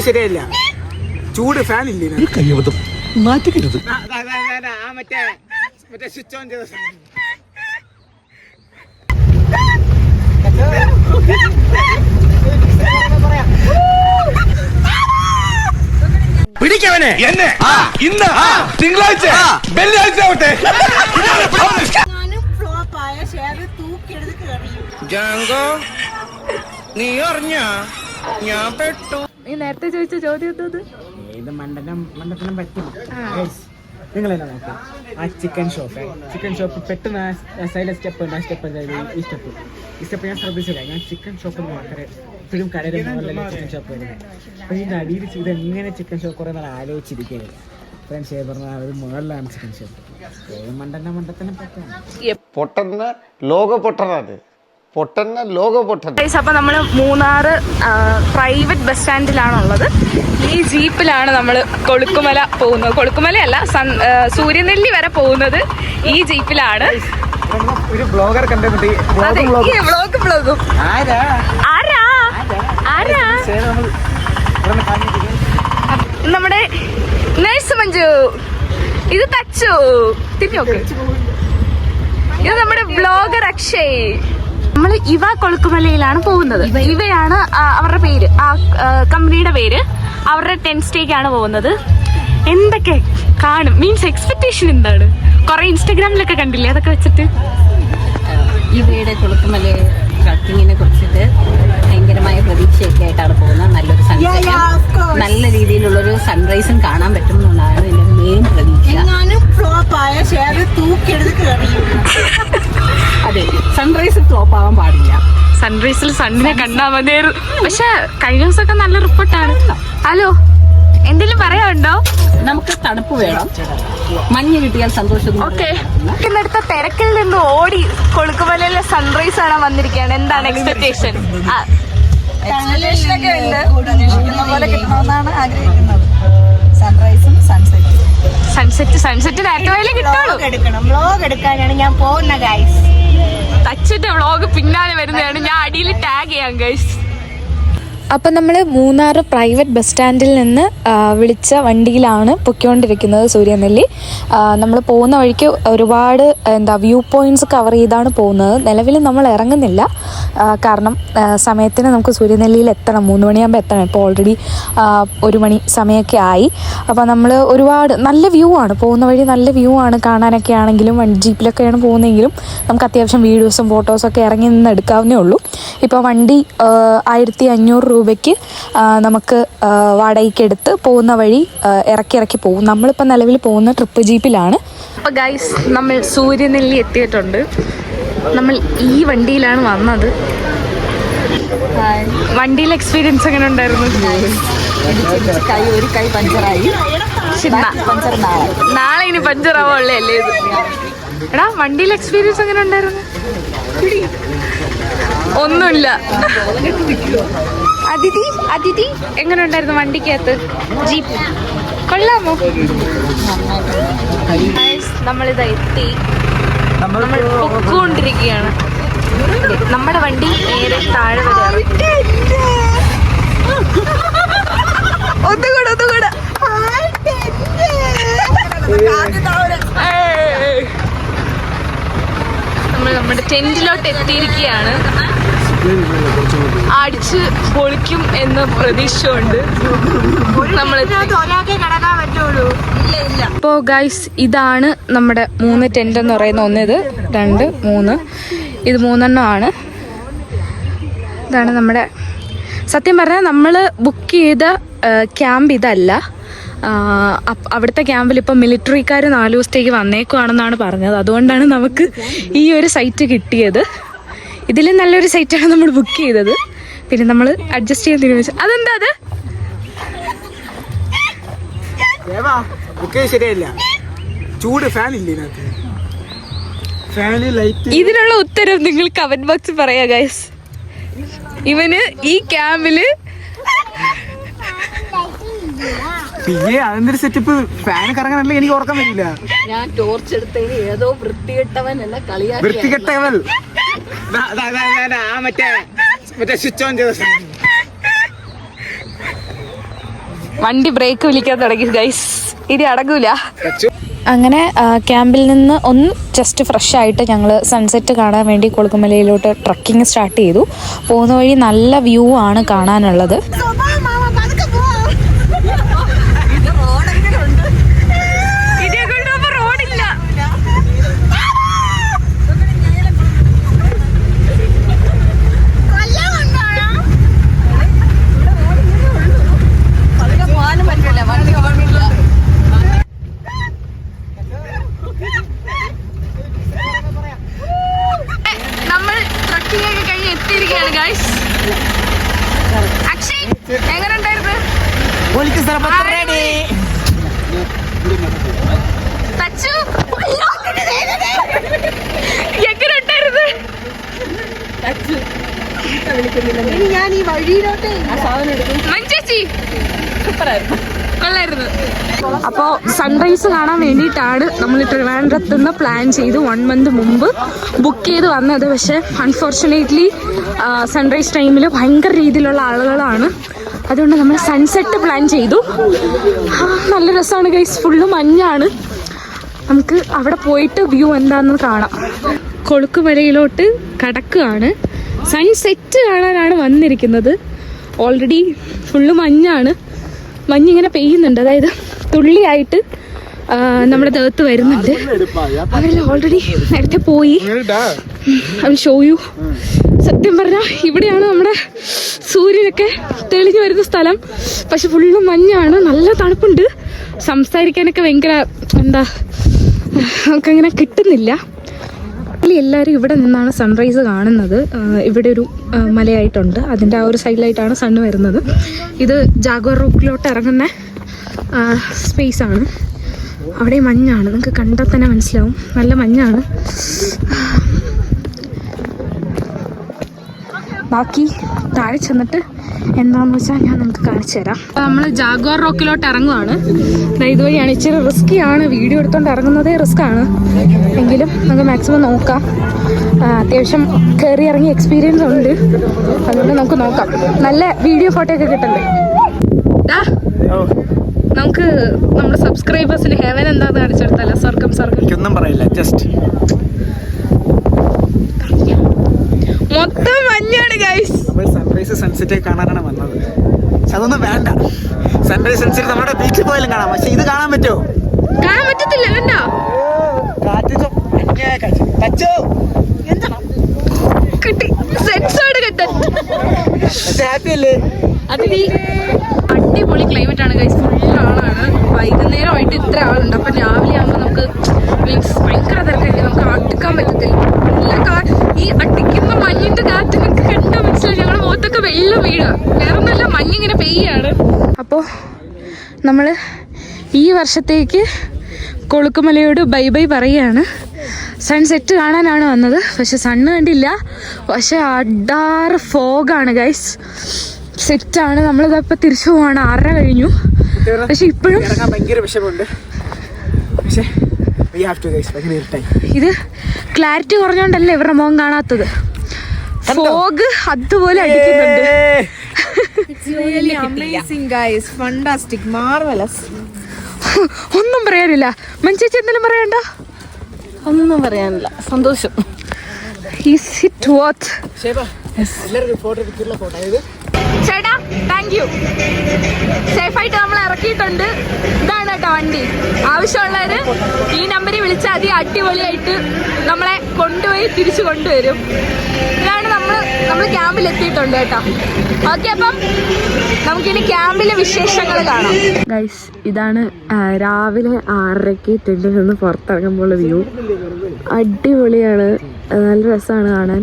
ശരിയല്ല, ചൂട് ഫാൻ ഇല്ലേ കയ്യബദ്ധം മാറ്റിക്കരുത്. മറ്റേ സ്വിച്ച് ഓൺ ചെയ്ത പിടിക്കവനെ എന്നെ ഇന്ന് തിങ്കളാഴ്ച വെള്ളിയാഴ്ച ആവട്ടെ. ജാങ്കോ നീ അറിഞ്ഞ ഞാൻ പെട്ടു. നീ നേരത്തെ ചോദിച്ച ചോദ്യം എന്തത്? ഇത് മണ്ടത്തനം പറ്റില്ല. നിങ്ങളെന്നാ നോക്കാം, ആ ചിക്കൻ ഷോപ്പ് പെട്ടെന്ന് സൈഡിലെ സ്റ്റെപ്പ് ഉണ്ട്, ആ സ്റ്റെപ്പ് ഈ സ്റ്റെപ്പ് ഞാൻ ശ്രദ്ധിച്ചില്ല. ഞാൻ ചിക്കൻ ഷോപ്പിൽ മാത്രമേ എപ്പോഴും കടയിൽ ചിക്കൻ ഷോപ്പ് വരുന്നത്. അപ്പോൾ ഇതിൻ്റെ അടിയിൽ ഇത് എങ്ങനെ ചിക്കൻ ഷോപ്പ് കുറേ നാൾ ആലോചിച്ചിരിക്കുകയില്ല. ഫ്രണ്ട്സ് പറഞ്ഞാൽ അത് മുകളിലാണ് ചിക്കൻ ഷോപ്പ്. മണ്ടത്തനം പറ്റാണ് പൊട്ടന്ന ലോക പൊട്ടനാണ്. അപ്പൊ നമ്മള് മൂന്നാറ് പ്രൈവറ്റ് ബസ് സ്റ്റാൻഡിലാണുള്ളത്. ഈ ജീപ്പിലാണ് നമ്മൾ കൊളുക്കുമല പോകുന്നത്. കൊളുക്കുമലയല്ല, സൂര്യനെല്ലി വരെ പോകുന്നത് ഈ ജീപ്പിലാണ്. ഒരു ബ്ലോഗർ കണ്ടുപിടി. നമ്മുടെ നഴ്സ് മഞ്ജു, ഇത് തച്ചു തിരിഞ്ഞോക്ക്, ഇത് നമ്മുടെ ബ്ലോഗർ അക്ഷയ്. നമ്മൾ ഇവ കൊളുക്കുമലയിലാണ് പോകുന്നത്. ഇവയാണ് അവരുടെ പേര്, ആ കമ്പനിയുടെ പേര്. അവരുടെ 10 സ്റ്റേക്കാണ് പോകുന്നത്. എന്തൊക്കെ കാണും, മീൻസ് എക്സ്പെക്ടേഷൻ എന്താണ്? കുറെ ഇൻസ്റ്റാഗ്രാമിലൊക്കെ കണ്ടില്ലേ, അതൊക്കെ വെച്ചിട്ട് ഇവയുടെ കൊളുക്കുമല ട്രക്കിങ്ങിനെ കുറിച്ചിട്ട് ഭയങ്കരമായ പ്രതീക്ഷയൊക്കെ ആയിട്ടാണ് പോകുന്നത്. നല്ലൊരു സൺസെറ്റും നല്ല രീതിയിലുള്ളൊരു സൺറൈസും കാണാൻ പറ്റും എന്നുള്ളതാണ് എൻ്റെ മെയിൻ പ്രതീക്ഷ. അതെ, സൺറൈസ് ഫ്ലോപ്പ് ആവാൻ പാടില്ല. സൺറൈസിൽ സണ്ണിനെ കണ്ടാ മതിയായിരുന്നു. പക്ഷെ കഴിഞ്ഞ ദിവസമൊക്കെ നല്ല റിപ്പോർട്ടാണ്. ഹലോ, എന്തെങ്കിലും പറയാനുണ്ടോ? നമുക്ക് തണുപ്പ് വേണം, മഞ്ഞ് കിട്ടിയാൽ സന്തോഷം. ഓക്കെ, ഇന്നടുത്ത തിരക്കിൽ നിന്ന് ഓടി കൊളുക്കുമലയിലെ സൺറൈസ് കാണാൻ വന്നിരിക്കുകയാണ്. എന്താണ് എക്സ്പെക്ടേഷൻ? എക്സ്പെക്ടേഷനൊക്കെ ഉണ്ട്, പ്രതീക്ഷിക്കുന്ന പോലെ കിട്ടണമെന്നാണ് ആഗ്രഹിക്കുന്നത്. സൺറൈസും സൺസെറ്റ് നേരത്തെ കിട്ടുള്ളൂ. വ്ലോഗ് എടുക്കാനാണ് ഞാൻ പോകുന്ന ഗൈസ്. തച്ചിട്ട് വ്ളോഗ് പിന്നാലെ വരുന്നതാണ്. ഞാൻ അടിയിൽ ടാഗ് ചെയ്യാം ഗൈസ്. അപ്പം നമ്മൾ മൂന്നാർ പ്രൈവറ്റ് ബസ് സ്റ്റാൻഡിൽ നിന്ന് വിളിച്ച വണ്ടിയിലാണ് പൊയ്ക്കൊണ്ടിരിക്കുന്നത് സൂര്യനെല്ലി. നമ്മൾ പോകുന്ന വഴിക്ക് ഒരുപാട് വ്യൂ പോയിൻറ്റ്സ് കവർ ചെയ്താണ് പോകുന്നത്. നിലവിൽ നമ്മൾ ഇറങ്ങുന്നില്ല, കാരണം സമയത്തിന് നമുക്ക് സൂര്യനെല്ലിയിൽ എത്തണം. 3 മണിയാകുമ്പോൾ എത്തണം. ഇപ്പോൾ ഓൾറെഡി 1 മണി സമയമൊക്കെ ആയി. അപ്പോൾ നമ്മൾ ഒരുപാട് നല്ല വ്യൂ ആണ്, പോകുന്ന വഴി നല്ല വ്യൂ ആണ് കാണാനൊക്കെ ആണെങ്കിലും. ജീപ്പിലൊക്കെയാണ് പോകുന്നതെങ്കിലും നമുക്ക് അത്യാവശ്യം വീഡിയോസും ഫോട്ടോസൊക്കെ ഇറങ്ങി നിന്ന് എടുക്കാവുന്നേ ഉള്ളൂ. ഇപ്പോൾ വണ്ടി 1500 രൂപയ്ക്ക് നമുക്ക് വാടകയ്ക്ക് എടുത്ത് പോകുന്ന വഴി ഇറക്കി പോകും. നമ്മളിപ്പോൾ നിലവിൽ പോകുന്ന ട്രിപ്പ് ജീപ്പിലാണ്. അപ്പോൾ ഗൈസ്, നമ്മൾ സൂര്യനെല്ലി എത്തിയിട്ടുണ്ട്. നമ്മൾ ഈ വണ്ടിയിലാണ് വന്നത്. വണ്ടിയിലെ എക്സ്പീരിയൻസ് എങ്ങനെ ഉണ്ടായിരുന്നു? ഒരു കൈ പഞ്ചറായി. നാളെ ഇനി പഞ്ചറാവുള്ളേ അല്ലേ ഇത്? എടാ, വണ്ടിയിലെ എക്സ്പീരിയൻസ് എങ്ങനെ ഉണ്ടായിരുന്നു? ഒന്നുമില്ല. അതിഥി എങ്ങനെ ഉണ്ടായിരുന്നു വണ്ടിക്കകത്ത്? ജീപ്പ് കൊള്ളാമോ? നമ്മളിതാ എത്തി, നമ്മൾ പൊക്കോണ്ടിരിക്കുകയാണ്. നമ്മുടെ വണ്ടി നേരെ താഴെ വരികയാണ്. ഒന്നുകൂടെ നമ്മൾ നമ്മുടെ ടെന്റിലോട്ട് എത്തിയിരിക്കുകയാണ്. അടിച്ച് പൊളിക്കും എന്ന പ്രതീക്ഷയുണ്ട്. ഇപ്പോൾ ഗൈസ്, ഇതാണ് നമ്മുടെ 3 ടെന്റ് എന്ന് പറയുന്ന. 1, ഇത് 2, 3, ഇത് 3 ആണ്. ഇതാണ് നമ്മുടെ, സത്യം പറഞ്ഞാൽ നമ്മൾ ബുക്ക് ചെയ്ത ക്യാമ്പ് ഇതല്ല. അവിടുത്തെ ക്യാമ്പിൽ ഇപ്പം മിലിറ്ററിക്കാർ 4 ദിവസത്തേക്ക് വന്നേക്കുവാണെന്നാണ് പറഞ്ഞത്. അതുകൊണ്ടാണ് നമുക്ക് ഈ ഒരു സൈറ്റ് കിട്ടിയത്. ഇതിലും നല്ലൊരു സൈറ്റാണ് നമ്മൾ ബുക്ക് ചെയ്തത്. പിന്നെ നമ്മൾ അഡ്ജസ്റ്റ് ചെയ്യാൻ തീരുമാനിച്ചു. അതെന്താ അത്? ശരിയല്ല, ചൂട് ഫാൻ ഇല്ലേ ഫാന് ലൈറ്റ്. ഇതിനുള്ള ഉത്തരം നിങ്ങൾ കമന്റ് ബോക്സിൽ പറയാ ഗൈസ്. ഇവന് ഈ ക്യാമ്പില് പിന്നെ അതെന്തൊരു സെറ്റപ്പ്, ഫാൻ കറങ്ങാനല്ലേ എനിക്ക് ഓർക്കാൻ പറ്റില്ല. ഞാൻ ടോർച്ച് എടുത്തതിന് ഏതോ വൃത്തികെട്ടവൻ എന്നെ കളിയാക്കി. വൃത്തികെട്ടവൻ മറ്റേ സ്വിച്ച് ഓൺ ചെയ്ത വണ്ടി ബ്രേക്ക് വിളിക്കാൻ തുടങ്ങി ഗൈസ്. ഇനി അടങ്ങൂല. അങ്ങനെ ക്യാമ്പിൽ നിന്ന് ഒന്ന് ജസ്റ്റ് ഫ്രഷ് ആയിട്ട് ഞങ്ങൾ സൺസെറ്റ് കാണാൻ വേണ്ടി കൊളുക്കുമലയിലോട്ട് ട്രക്കിങ് സ്റ്റാർട്ട് ചെയ്തു. പോകുന്ന വഴി നല്ല വ്യൂ ആണ് കാണാനുള്ളത്. നമ്മൾ ട്രക്കിംഗ് ഒക്കെ കഴിഞ്ഞ് എത്തിയിരിക്കുകയാണ് ഗൈസ്. അക്ഷയ് എങ്ങനെ ഉണ്ടായിരുന്നു? തച്ചു എങ്ങനെ ഉണ്ടായിരുന്നു? ഞാൻ ഈ വഴിയിലോട്ട് മഞ്ചേച്ചി കൊള്ളായിരുന്നു. അപ്പോൾ സൺറൈസ് കാണാൻ വേണ്ടിയിട്ടാണ് നമ്മൾ ട്രിവാൻഡ്രത്ത് നിന്ന് പ്ലാൻ ചെയ്ത് 1 month മുമ്പ് ബുക്ക് ചെയ്ത് വന്നത്. പക്ഷെ അൺഫോർച്ചുനേറ്റ്ലി സൺറൈസ് ടൈമിൽ ഭയങ്കര രീതിയിലുള്ള ആളുകളാണ്. അതുകൊണ്ട് നമ്മൾ സൺസെറ്റ് പ്ലാൻ ചെയ്തു. നല്ല രസമാണ് ഗൈസ്. ഫുള്ള് മഞ്ഞാണ്. നമുക്ക് അവിടെ പോയിട്ട് വ്യൂ എന്താണെന്ന് കാണാം. കൊളുക്കുമലയിലോട്ട് കടക്കുകയാണ്. സൺസെറ്റ് കാണാനാണ് വന്നിരിക്കുന്നത്. Already full മഞ്ഞാണ്. മഞ്ഞിങ്ങനെ പെയ്യുന്നുണ്ട്, അതായത് തുള്ളിയായിട്ട് നമ്മുടെ ദേഹത്ത് വരുന്നുണ്ട്. അവരെല്ലാം ഓൾറെഡി നേരത്തെ പോയി. I will show you. സത്യം പറഞ്ഞാൽ ഇവിടെയാണ് നമ്മുടെ സൂര്യനൊക്കെ തെളിഞ്ഞു വരുന്ന സ്ഥലം. പക്ഷെ ഫുള്ള് മഞ്ഞാണ്, നല്ല തണുപ്പുണ്ട്. സംസാരിക്കാനൊക്കെ ഭയങ്കര എന്താ നമുക്ക് അങ്ങനെ കിട്ടുന്നില്ല. എല്ലാവരും ഇവിടെ നിന്നാണ് സൺറൈസ് കാണുന്നത്. ഇവിടെ ഒരു മലയായിട്ടുണ്ട്, അതിൻ്റെ ആ ഒരു സൈഡിലായിട്ടാണ് സണ്ണ് വരുന്നത്. ഇത് ജാഗ്വാർ റോക്കിലോട്ട് ഇറങ്ങുന്ന സ്പേസാണ്. അവിടെ മഞ്ഞാണ്, നിങ്ങൾക്ക് കണ്ടാൽ തന്നെ മനസ്സിലാവും, നല്ല മഞ്ഞാണ്. ബാക്കി താഴെ ചെന്നിട്ട് എന്താണെന്ന് വെച്ചാൽ ഞാൻ നിങ്ങൾക്ക് കാണിച്ചു തരാം. നമ്മൾ ജാഗ്വാർ റോക്കിലോട്ട് ഇറങ്ങുവാണ്. ഇതുവഴിയാണ്, ഇച്ചിരി റിസ്ക്കിയാണ്. വീഡിയോ എടുത്തുകൊണ്ട് ഇറങ്ങുന്നതേ റിസ്ക്കാണ്, എങ്കിലും നമുക്ക് മാക്സിമം നോക്കാം. അത്യാവശ്യം കയറി ഇറങ്ങി എക്സ്പീരിയൻസ് ഉണ്ട്, അതുകൊണ്ട് നമുക്ക് നോക്കാം. നല്ല വീഡിയോ ഫോട്ടോ ഒക്കെ കിട്ടണ്ടേ. നമുക്ക് നമ്മുടെ സബ്സ്ക്രൈബേഴ്സിന് ഹെവൻ എന്താന്ന് കാണിച്ചെടുത്തല്ല. സ്വർഗം ഒന്നും പറയില്ല, ജസ്റ്റ് മൊത്തം മഞ്ഞാണ് ഗൈസ്. നമ്മൾ സൺറൈസ് സൺസെറ്റ് കാണാനാണ് വന്നത്. പക്ഷെ അതൊന്നും വേണ്ട. സൺറൈസ് സൺസെറ്റ് നമ്മുടെ ബീച്ചിൽ പോയാലും കാണാം, പക്ഷെ ഇത് കാണാൻ പറ്റുമോ? കാണാൻ പറ്റത്തില്ല. കണ്ടോ കിട്ടി, സെൻസോട് കിട്ടും. ഹാപ്പി അല്ലേ? അതിൽ അടിപൊളി ക്ലൈമറ്റ് ആണ് ഗൈസ്. ഫുൾ ആളാണ്. വൈകുന്നേരമായിട്ട് ഇത്ര ആളുണ്ട്. അപ്പം രാവിലെ ആകുമ്പോൾ നമുക്ക് മീൻസ് ഭയങ്കര തിരക്കായിരിക്കും, നമുക്ക് അടുക്കാൻ പറ്റത്തില്ല. ഈ അടിക്കുന്ന മഞ്ഞിന്റെ കാറ്റ് നിങ്ങൾക്ക് കണ്ടാൽ മനസ്സിലായി. ഞങ്ങളുടെ മുഖത്തൊക്കെ വെള്ളം വീഴുക, വേറൊന്നുമല്ല, മഞ്ഞിങ്ങനെ പെയ്യാണ്. അപ്പോൾ നമ്മൾ ഈ വർഷത്തേക്ക് കൊളുക്കുമലയോട് ബൈ ബൈ പറയുകയാണ്. സൺസെറ്റ് കാണാനാണ് വന്നത്, പക്ഷെ സണ്ണ് കണ്ടില്ല. പക്ഷെ അഡാറ് ഫോഗാണ് ഗൈസ്. സെറ്റാണ്. നമ്മളിതപ്പോൾ തിരിച്ചു പോവാണ്. 6:30 കഴിഞ്ഞു. പക്ഷെ ഇപ്പോഴും ഭയങ്കര വിഷമമുണ്ട്. പക്ഷേ ഇത് ക്ലാരിറ്റി കുറഞ്ഞോണ്ടല്ലേ ഇവരുടെ മുഖം കാണാത്തത്. ഫോഗ് അതുപോലെ അടിക്കുന്നുണ്ട്. ഒന്നും പറയാനില്ല. മഞ്ചേച്ചി എന്തെങ്കിലും പറയണ്ട? ഒന്നും പറയാനില്ല, സന്തോഷം. ചേട്ടാ താങ്ക് യു. സേഫായിട്ട് നമ്മൾ ഇറക്കിയിട്ടുണ്ട്. ഇതാണ് കേട്ടോ വണ്ടി. ആവശ്യമുള്ളവര് ഈ നമ്പറിൽ വിളിച്ചാൽ അതി അടിപൊളിയായിട്ട് നമ്മളെ കൊണ്ടുപോയി തിരിച്ചു കൊണ്ടുവരും. ഇതാണ് നമ്മൾ ക്യാമ്പിൽ എത്തിയിട്ടുണ്ട് കേട്ടോ. ഓക്കെ, അപ്പം നമുക്കിനി ക്യാമ്പിലെ വിശേഷങ്ങൾ കാണാം. ഗൈസ്, ഇതാണ് രാവിലെ 6:30 ടെന്റിൽ നിന്ന് പുറത്തിറങ്ങുമ്പോൾ വ്യൂ. അടിപൊളിയാണ്, നല്ല രസമാണ് കാണാൻ.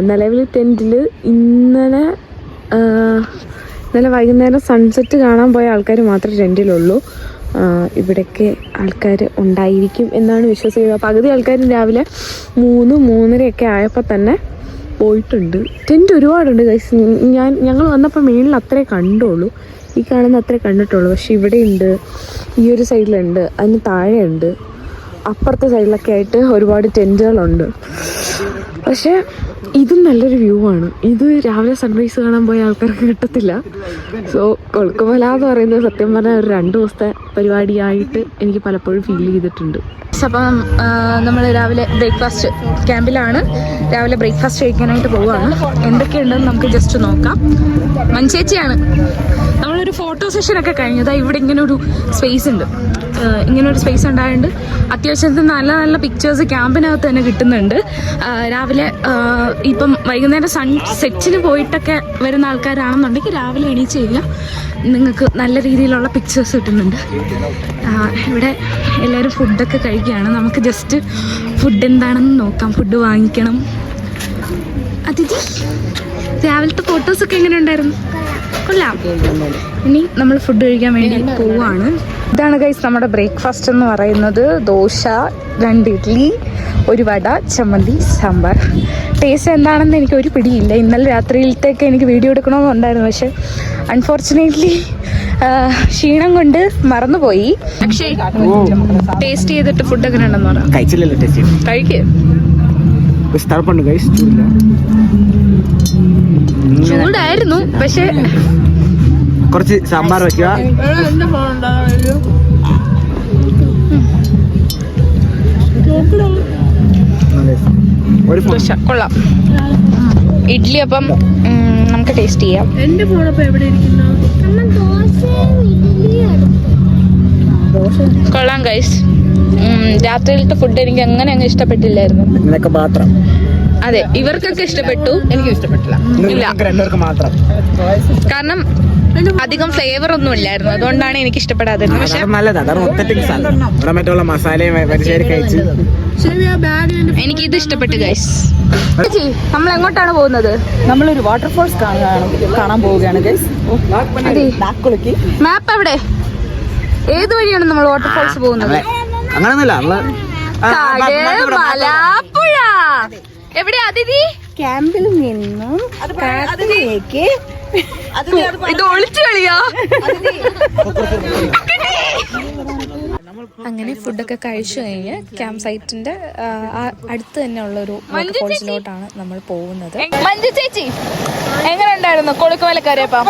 നിലവിൽ ടെന്റിൽ ഇന്നലെ വൈകുന്നേരം സൺസെറ്റ് കാണാൻ പോയ ആൾക്കാർ മാത്രമേ ടെൻറ്റിലുള്ളൂ. ഇവിടെയൊക്കെ ആൾക്കാർ ഉണ്ടായിരിക്കും എന്നാണ് വിശ്വസിക്കുന്നത്. പകുതി ആൾക്കാരും രാവിലെ 3-3:30 ആയപ്പോൾ തന്നെ പോയിട്ടുണ്ട്. ടെൻറ്റ് ഒരുപാടുണ്ട് ഗൈസ്. ഞങ്ങൾ വന്നപ്പോൾ മേളിൽ അത്രേ കണ്ടുള്ളൂ, ഈ കാണുന്ന അത്രേ കണ്ടിട്ടുള്ളൂ. പക്ഷെ ഇവിടെ ഉണ്ട്, ഈ ഒരു സൈഡിലുണ്ട്, അതിന് താഴെയുണ്ട്, അപ്പുറത്തെ സൈഡിലൊക്കെ ആയിട്ട് ഒരുപാട് ടെൻറ്റുകളുണ്ട്. പക്ഷേ ഇതും നല്ലൊരു വ്യൂ ആണ്. ഇത് രാവിലെ സൺറൈസ് കാണാൻ പോയ ആൾക്കാർക്ക് കിട്ടത്തില്ല. സോ കൊളുക്കുമല എന്ന് പറയുന്നത് സത്യം പറഞ്ഞാൽ ഒരു 2 ദിവസത്തെ പരിപാടിയായിട്ട് എനിക്ക് പലപ്പോഴും ഫീൽ ചെയ്തിട്ടുണ്ട്. അപ്പം നമ്മൾ രാവിലെ ബ്രേക്ക്ഫാസ്റ്റ് ക്യാമ്പിലാണ്. രാവിലെ ബ്രേക്ക്ഫാസ്റ്റ് കഴിക്കാനായിട്ട് പോവുകയാണ്. എന്തൊക്കെയുണ്ടെന്ന് നമുക്ക് ജസ്റ്റ് നോക്കാം. മഞ്ചേച്ചിയാണ്. നമ്മളൊരു ഫോട്ടോ സെഷനൊക്കെ കഴിഞ്ഞത്. ഇവിടെ ഇങ്ങനെ ഒരു സ്പേസ് ഉണ്ട്. ഇങ്ങനെ ഒരു സ്പേസ് ഉണ്ടായതുകൊണ്ട് അത്യാവശ്യത്തിന് നല്ല നല്ല പിക്ചേഴ്സ് ക്യാമ്പിനകത്ത് തന്നെ കിട്ടുന്നുണ്ട്. രാവിലെ ഇപ്പം വൈകുന്നേരം സെറ്റിന് പോയിട്ടൊക്കെ വരുന്ന ആൾക്കാരാണെന്നുണ്ടെങ്കിൽ രാവിലെ എണീച്ച് കഴിഞ്ഞാൽ നിങ്ങൾക്ക് നല്ല രീതിയിലുള്ള പിക്ചേഴ്സ് കിട്ടുന്നുണ്ട്. ഇവിടെ എല്ലാവരും ഫുഡൊക്കെ കഴിക്കുകയാണ്. നമുക്ക് ജസ്റ്റ് ഫുഡ് എന്താണെന്ന് നോക്കാം. ഫുഡ് വാങ്ങിക്കണം. അതിഥി രാവിലത്തെ ഫോട്ടോസൊക്കെ എങ്ങനെ ഉണ്ടായിരുന്നു? കൊള്ളാം. ഇനി നമ്മൾ ഫുഡ് കഴിക്കാൻ വേണ്ടി പോവുകയാണ്. ഇതാണ് ഗൈസ് നമ്മുടെ ബ്രേക്ക്ഫാസ്റ്റ് എന്ന് പറയുന്നത്. ദോശ, 2 ഇഡ്ഡലി, 1 വട, ചമ്മന്തി, സാമ്പാർ. ടേസ്റ്റ് എന്താണെന്ന് എനിക്ക് ഒരു പിടിയില്ല. ഇന്നലെ രാത്രിയിലത്തേക്ക് എനിക്ക് വീഡിയോ എടുക്കണമെന്നുണ്ടായിരുന്നു. പക്ഷെ അൺഫോർച്ചുനേറ്റ്ലി ക്ഷീണം കൊണ്ട് മറന്നുപോയി. പക്ഷേ ടേസ്റ്റ് ചെയ്തിട്ട് ഫുഡ് എങ്ങനെ ഉണ്ടെന്ന് പറയാം. കഴിച്ചില്ലല്ലോ, ടേസ്റ്റ് കഴിക്കുക. ചൂടായിരുന്നു പക്ഷെ കുറച്ച് സാമ്പാർ വെക്കുക. ദോശ കൊള്ളാം. ഇഡ്ഡലി അപ്പം നമുക്ക് ടേസ്റ്റ് ചെയ്യാം. എന്റെ ഫോണപ്പോ എവിടെ ഇരിക്കുന്നു? കൊള്ളാം ഗൈസ്. രാത്രിയിലത്തെ ഫുഡ് എനിക്ക് അങ്ങനെ അങ്ങ് ഇഷ്ടപ്പെട്ടില്ലായിരുന്നു. അതെ, ഇവർക്കൊക്കെ ഇഷ്ടപ്പെട്ടു. എനിക്ക് ഇഷ്ടപ്പെട്ടില്ല. ഇല്ല, 2 മാത്രം. കാരണം അധികം ഫ്ലേവർ ഒന്നും ഇല്ലായിരുന്നു. അതുകൊണ്ടാണ് എനിക്ക് ഇഷ്ടപ്പെടാതിരുന്നത്. പക്ഷെ നല്ലതാണ്. ഇവിടെ മറ്റുള്ള മസാലയും കഴിച്ച് എനിക്ക് ഇത് ഇഷ്ടപ്പെട്ടു ഗൈസ്. നമ്മൾ എങ്ങോട്ടാണ് പോകുന്നത്? നമ്മളൊരു വാട്ടർഫോൾസ് കാണാൻ പോവുകയാണ് ഗൈസ്. മാപ്പ് എവിടെ? ഏത് വഴിയാണ് നമ്മൾ വാട്ടർഫോൾസ് പോകുന്നത്? അങ്ങനൊന്നുമില്ല. മലപ്പുഴ. എവിടെയാ അതിഥി? ക്യാമ്പിൽ നിന്നും കാട്ടിലേക്ക്. ഇത് ഒളിച്ചു കളിയാ. അങ്ങനെ ഫുഡൊക്കെ കഴിച്ചു കഴിഞ്ഞ് ക്യാമ്പ് സൈറ്റിന്റെ അടുത്ത് തന്നെ ഉള്ള ഒരു വാട്ടർഫോൾസിലോട്ടാണ് നമ്മൾ പോകുന്നത്. മഞ്ജു ചേച്ചി എങ്ങനെ ഉണ്ടായിരുന്നു കൊളുക്കുമലക്കറിയപ്പം?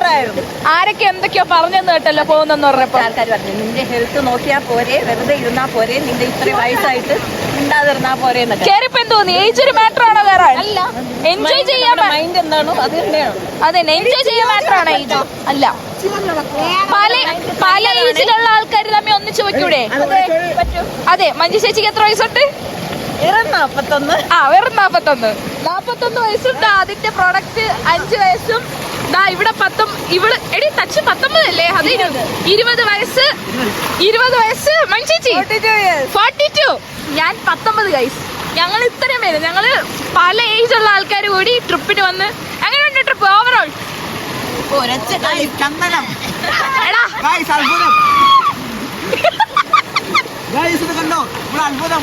ആരൊക്കെ എന്തൊക്കെയോ പറഞ്ഞെന്ന് കേട്ടല്ലോ പോകുന്നെന്ന് പറഞ്ഞപ്പോ. ആൾക്കാർ പറഞ്ഞു നിന്റെ ഹെൽത്ത് നോക്കിയാൽ പോരെ, വെറുതെ ഇരുന്നാ പോരെ, നിന്റെ ഇത്രയും വയസ്സായിട്ട് ഉണ്ടാതിരുന്നാ പോരെ എന്നൊക്കെ. കേറിപ്പോ തോന്നി ഏജ് ഒരു മാറ്റർ ആണോ? വേറെ അല്ല, എൻജോയ് ചെയ്യാൻ മൈൻഡ് എന്താണോ അത് തന്നെയാണ്. അതെ, എൻജോയ് ചെയ്യാൻ മാറ്റർ ആണോ ഏജ്? അല്ല, പല ഏജിലുള്ള ആൾക്കാർ തമ്മിൽ ഒന്നിച്ചു വെക്കൂടെ? അതെ. മഞ്ജു ചേച്ചിക്ക് എത്ര വയസ്സുണ്ട്? വെറും 41. വെറും 41 വയസ്സുണ്ട്. അതിന്റെ പ്രൊഡക്റ്റ് 5 വയസ്സും ഇവിടെ 10. ഇവള് എടി തച്ച് 19 അല്ലേ? അത് 20 വയസ്സ്. 20 വയസ്സ് മഞ്ജു ചേച്ചി 42. ഞാൻ 19 ഗൈസ്. ഞങ്ങൾ ഇത്രയും പേര്, ഞങ്ങള് പല ഏജ് ഉള്ള ആൾക്കാർ കൂടി ട്രിപ്പിന് വന്ന്. എങ്ങനെയുണ്ട് ട്രിപ്പ് ഓവറോൾ? കണ്ടോ അത്ഭുതം.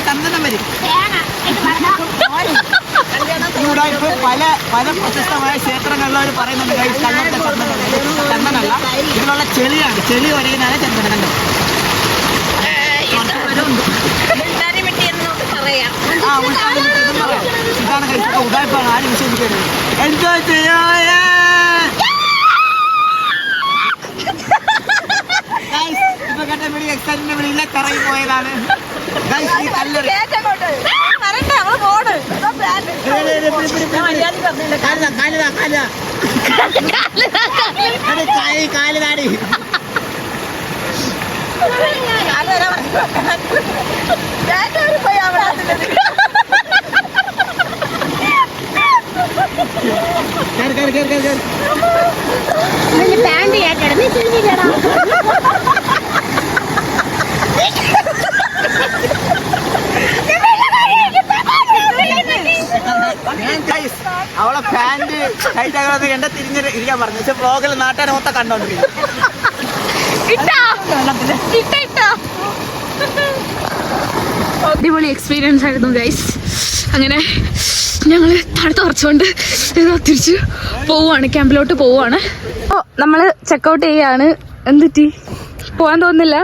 ചന്ദനം വരും. പല പ്രശസ്തമായ ക്ഷേത്രങ്ങളിലവർ പറയുന്നുണ്ട് ചന്ദനല്ല, ഇതിലുള്ള ചെളിയാണ്. ചെളി ഒരേനാണ് ചന്ദനം. കണ്ടോ? ഇതാണ് ഉദാഹരണം. ആരും വിശ്വസിക്കരുത്. എൻജോയ് ചെയ്യാ. കറങ്ങി പോയതാണ്. കാലിനാടി പാൻറ് കേട്ടെടുത്ത് തിരിഞ്ഞില്ലടാ. അവളെ പാന്റ് ടൈറ്റ് ആകാതെ എന്റെ തിരിഞ്ഞ് ഇരിക്കാൻ പറഞ്ഞു. പക്ഷെ ബ്ലോഗിൽ നാട്ടുകാരെ മൊത്തം കണ്ടോണ്ടിരിക്കും. അടിപൊളി എക്സ്പീരിയൻസ് ആയിരുന്നു ഗൈസ്. അങ്ങനെ ഞങ്ങൾ തണുത്ത് കുറച്ചുകൊണ്ട് തിരിച്ച് പോവുകയാണ്, ക്യാമ്പിലോട്ട് പോവുകയാണ്. നമ്മള് ചെക്കൗട്ട് ചെയ്യാണ്. എന്തിറ്റി പോവാൻ തോന്നുന്നില്ല.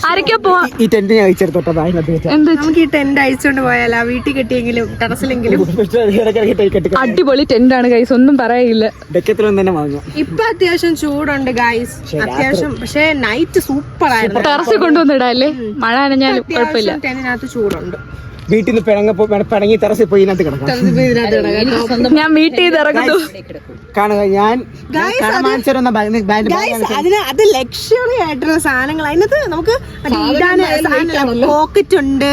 ആരൊക്കെയാ പോവാ? ഈ ടെന്റ് ഞാൻ അയച്ചെടുത്തോട്ടാ. എന്ത് നമുക്ക് ഈ ടെന്റ് അഴിച്ചോണ്ട് പോയാലോ, വീട്ടിൽ കെട്ടിയെങ്കിലും ടെറസിലെങ്കിലും. അടിപൊളി ടെന്റ് ആണ് ഗൈസ്, ഒന്നും പറയില്ല. ഡെക്കത്തിലൊന്നും തന്നെ വാങ്ങാം. ഇപ്പൊ അത്യാവശ്യം ചൂടുണ്ട് ഗൈസ്, അത്യാവശ്യം. പക്ഷെ നൈറ്റ് സൂപ്പർ ആയിരുന്നു. ടെറസിൽ കൊണ്ടുവന്നിടാ അല്ലേ, മഴ നനഞ്ഞാലും കുഴപ്പമില്ല. ടെന്റിനകത്ത് ചൂടുണ്ട്. വീട്ടിൽ നിന്ന് പിണങ്ങി ടെറസിൽ പോയി ഇതിനകത്ത് കിടക്കാം. ഞാൻ വീട്ടിൽ നിന്ന് ഇറങ്ങുന്നു. കാണുക ഞാൻ അത് ലക്ഷറി ആയിട്ടുള്ള സാധനങ്ങൾ. അതിനകത്ത് നമുക്ക് പോക്കറ്റ് ഉണ്ട്,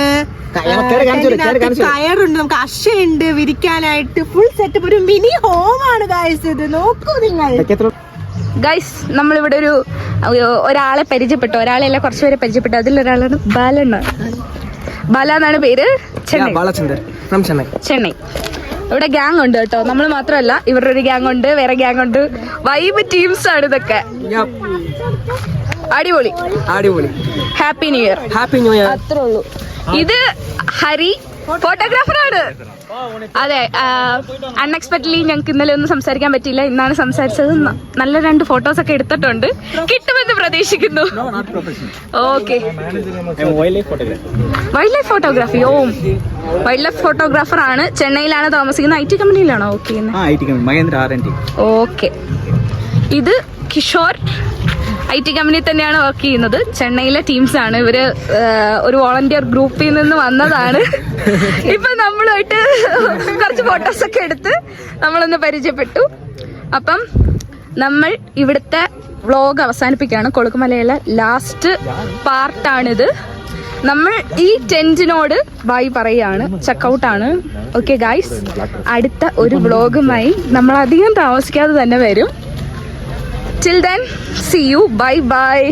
കയറുണ്ട്, നമുക്ക് അശയുണ്ട് വിരിക്കാനായിട്ട്. ഫുൾ സെറ്റപ്പ്, ഒരു മിനി ഹോമാണ് ഗൈസ് ഇത്. നോക്കൂ നിങ്ങൾ ഗൈസ്, നമ്മളിവിടെ ഒരാളെ പരിചയപ്പെട്ടു. ഒരാളെയല്ല, കുറച്ചുപേരെ പരിചയപ്പെട്ടു. അതിലൊരാളാണ് ബാലണ്ണ. ബാല എന്നാണ് പേര്. ചെന്നൈ. ഇവിടെ ഗ്യാങ് ഉണ്ട് കേട്ടോ, നമ്മൾ മാത്രമല്ല, ഇവരുടെ ഒരു ഗ്യാങ് ഉണ്ട്, വേറെ ഗ്യാങ് ഉണ്ട്. വൈബ് ടീംസ് ആണ് ഇതൊക്കെ. അടിപൊളി. Happy new year. അത്രേ ഉള്ളൂ. ഇത് ഹരി, ഫോട്ടോഗ്രാഫറാണ്. അതെ, അൺഎക്സ്പെക്ടഡ്ലി ഞങ്ങൾക്ക് ഇന്നലെ ഒന്നും സംസാരിക്കാൻ പറ്റിയില്ല. ഇന്നാണ് സംസാരിച്ചത്. നല്ല 2 ഫോട്ടോസ് ഒക്കെ എടുത്തിട്ടുണ്ട്, കിട്ടുമെന്ന് പ്രതീക്ഷിക്കുന്നു. Okay. Wild life photography. Wild life photographer ആണ്. ചെന്നൈയിലാണ് താമസിക്കുന്നത്. IT കമ്പനിയിലാണോ വർക്ക് ചെയ്യുന്നത്? ഓക്കെ. ഇത് കിഷോർ, IT കമ്പനി തന്നെയാണ് വർക്ക് ചെയ്യുന്നത്. ചെന്നൈയിലെ ടീംസ് ആണ് ഇവര്. ഒരു വോളണ്ടിയർ ഗ്രൂപ്പിൽ നിന്ന് വന്നതാണ്. ഇപ്പൊ നമ്മളുമായിട്ട് കുറച്ച് ഫോട്ടോസ് ഒക്കെ എടുത്ത് നമ്മളൊന്ന് പരിചയപ്പെട്ടു. അപ്പം നമ്മൾ ഇവിടുത്തെ വ്ളോഗ് അവസാനിപ്പിക്കുകയാണ്. കൊളുക്കുമലയിലെ ലാസ്റ്റ് പാർട്ടാണിത്. നമ്മൾ ഈ ടെന്റിനോട് ബൈ പറയാണ്, ചെക്കൗട്ടാണ്. ഓക്കെ ഗൈസ്, അടുത്ത ഒരു വ്ളോഗുമായി നമ്മൾ അധികം താമസിക്കാതെ തന്നെ വരും. Till then, see you. Bye bye.